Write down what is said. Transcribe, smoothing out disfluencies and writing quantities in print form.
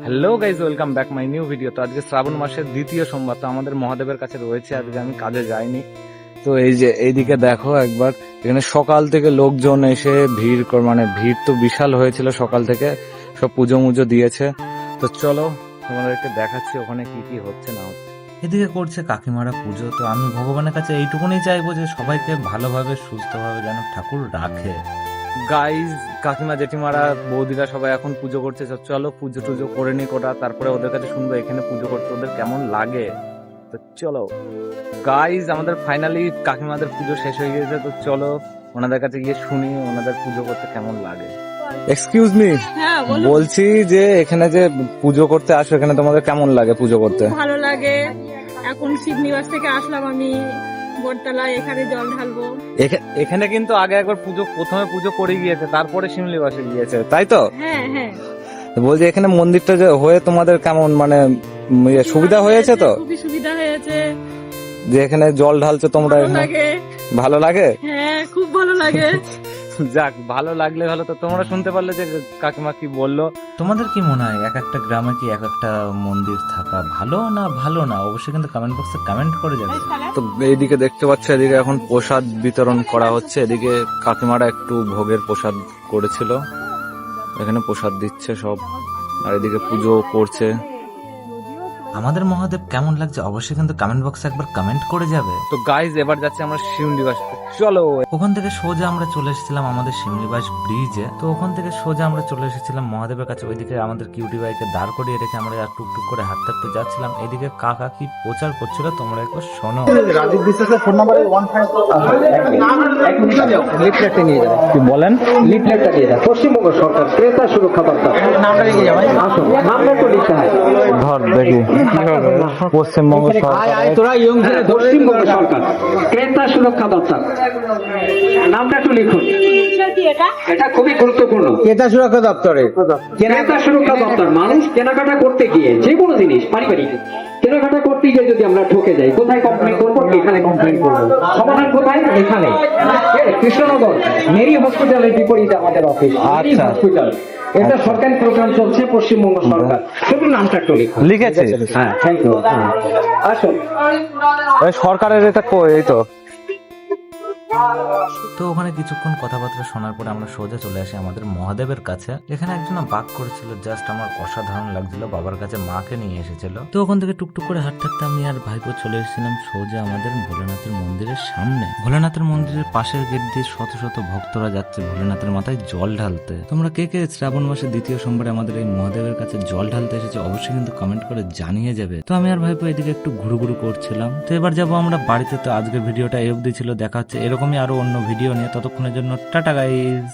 Hello guys, welcome back my new video. তো আজকে শ্রাবণ মাসের দ্বিতীয় সোমবার, তো আমাদের মহাদেবের কাছে রয়েছে। আজকে আমি কাজে যাইনি, তো এই যে এইদিকে দেখো একবার, এখানে সকাল থেকে লোকজন এসে মানে ভিড় তো বিশাল হয়েছিল সকাল থেকে, সব পুজো মুজো দিয়েছে। তো চলো তোমাদেরকে দেখাচ্ছি ওখানে কি কি হচ্ছে না হচ্ছে। এদিকে করছে কাকিমারা পুজো। তো আমি ভগবানের কাছে এইটুকুনি চাইবো যে সবাইকে ভালোভাবে সুস্থভাবে যেন ঠাকুর রাখে। গাইজ, কাকিমা জেঠিমারা বৌদিরা সবাই এখন পুজো করছে। তো চলো পুজো টুজো করে নি কোটা, তারপরে ওদের কাছে শুনবো এখানে পুজো করতে ওদের কেমন লাগে। তো চলো গাইজ, আমাদের ফাইনালি কাকিমাদের পুজো শেষ হয়ে গিয়েছে। তো চলো ওনাদের কাছে গিয়ে শুনি ওনাদের পুজো করতে কেমন লাগে। এক্সকিউজ মি, বলছি যে এখানে যে পুজো করতে আসো, এখানে তোমাদের কেমন লাগে পুজো করতে? ভালো লাগে। এখন শিবনিবাস থেকে আসলাম আমি বটতলায়, এখানে জল ঢালবো। এখানে কিন্তু আগে একবার প্রথমে পুজো করে গিয়েছে, তারপরে শিমলিবাসে গিয়েছে, তাই তো? হ্যাঁ হ্যাঁ, বলছি এখানে মন্দিরটা যে হয়ে তোমাদের কেমন মানে সুবিধা হয়েছে? তো খুবই সুবিধা হয়েছে। যে এখানে জল ঢালছো তোমরা, ভালো লাগে। ভালো লাগে? হ্যাঁ, খুব ভালো লাগে। যাক, ভালো লাগলে ভালো। তো তোমরা শুনতে পারলে যে কাকিমা কি বললো। তোমাদের কি মনে হয় এক একটা গ্রামে কি এক একটা মন্দির থাকা ভালো না ভালো না? অবশ্যই কিন্তু কমেন্ট বক্সে কমেন্ট করে যাবে। তো এইদিকে দেখতে পাচ্ছ, এদিকে এখন প্রসাদ বিতরণ করা হচ্ছে। এদিকে কাকিমারা একটু ভোগের প্রসাদ করেছিল, এখানে প্রসাদ দিচ্ছে সব, আর এদিকে পুজো করছে। আমাদের মহাদেব কেমন লাগছে অবশ্যই কিন্তু কমেন্ট বক্সে একবার কমেন্ট করে যাবে। তো গাইজ, এবার যাচ্ছে আমরা শিমলিবাস। চলো, ওখান থেকে সোজা আমরা চলে এসেছিলাম আমাদের শিমলিবাস ব্রিজে। তো ওখান থেকে সোজা আমরা চলে এসেছিলাম মহাদেবের কাছে। ওইদিকে আমাদের কিউটি বাইকে দাঁড় করিয়ে রেখে আমরা টুকটুক করে হাঁটতে হাঁটতে যাচ্ছিলাম। এদিকে কাকা কি প্রচার করছিল তোমরা একবার শোনো। রাজীব বিশ্বাসের ফোন নাম্বারে 15 লিফলেটটা নিয়ে যাবেন। কি বলেন? লিফলেটটা নিয়ে যান। পশ্চিমবঙ্গ সরকার ক্রেতা সুরক্ষা বার্তা নামটা লিখে যাবেন। আসুন, নামটা একটু লিখতে হয়। ধর দেখি পশ্চিমবঙ্গ সরকার। তোরা ইয়ং পশ্চিমবঙ্গ সরকার ক্রেতা সুরক্ষা বার্তা নামটা একটু লিখুন। এটা খুবই গুরুত্বপূর্ণ। ক্রেতা সুরক্ষা দপ্তরে ক্রেতা সুরক্ষা দপ্তর। মানুষ কেনাকাটা করতে গিয়ে যে কোনো জিনিস পারিবারিক কেনাকাটা করতে গিয়ে যদি আমরা ঠকে যাই, কোথায় কমপ্লেন করবো? এখানে কমপ্লেন করবো। সমাধান কোথায়? এখানে কৃষ্ণনগর মেরি হসপিটালের বিপরীতে আমাদের অফিস। আচ্ছা, হসপিটাল। এটা সরকারি প্রোগ্রাম চলছে পশ্চিমবঙ্গ সরকার। শুধু নামটা একটু লিখেছে? হ্যাঁ, থ্যাংক ইউ। আসুন, সরকারের এটা এই তো। তো ওখানে কিছুক্ষণ কথাবার্তা শোনার পরে আমরা সোজা চলে আসি আমাদের মহাদেবের কাছে। এখানে একজন বাক করেছিল, জাস্ট আমার অসাধারণ লাগছিল। বাবার কাছে মাকে নিয়ে এসেছিল। তো ওখান থেকে টুকটুক করে হাঁটতে হাঁটতে আমি আর ভাইপো চলে এসেছিলাম সোজা আমাদের ভোলেনাথের মন্দিরের সামনে। ভোলেনাথের মন্দিরের পাশের গেট দিয়ে শত শত ভক্তরা যাচ্ছে ভোলেনাথের মাথায় জল ঢালতে। তোমরা কে কে শ্রাবণ মাসের দ্বিতীয় সোমবারে আমাদের এই মহাদেবের কাছে জল ঢালতে এসেছে অবশ্যই কিন্তু কমেন্ট করে জানিয়ে যাবে। তো আমি আর ভাইপো এদিকে একটু ঘুরু ঘুরু করছিলাম। তো এবার যাবো আমরা বাড়িতে। তো আজকের ভিডিওটা এই অবধি ছিল, দেখা হচ্ছে এরকমই আরো অন্য ভিডিও নিয়ে। ততক্ষণের জন্য টাটা গাইস।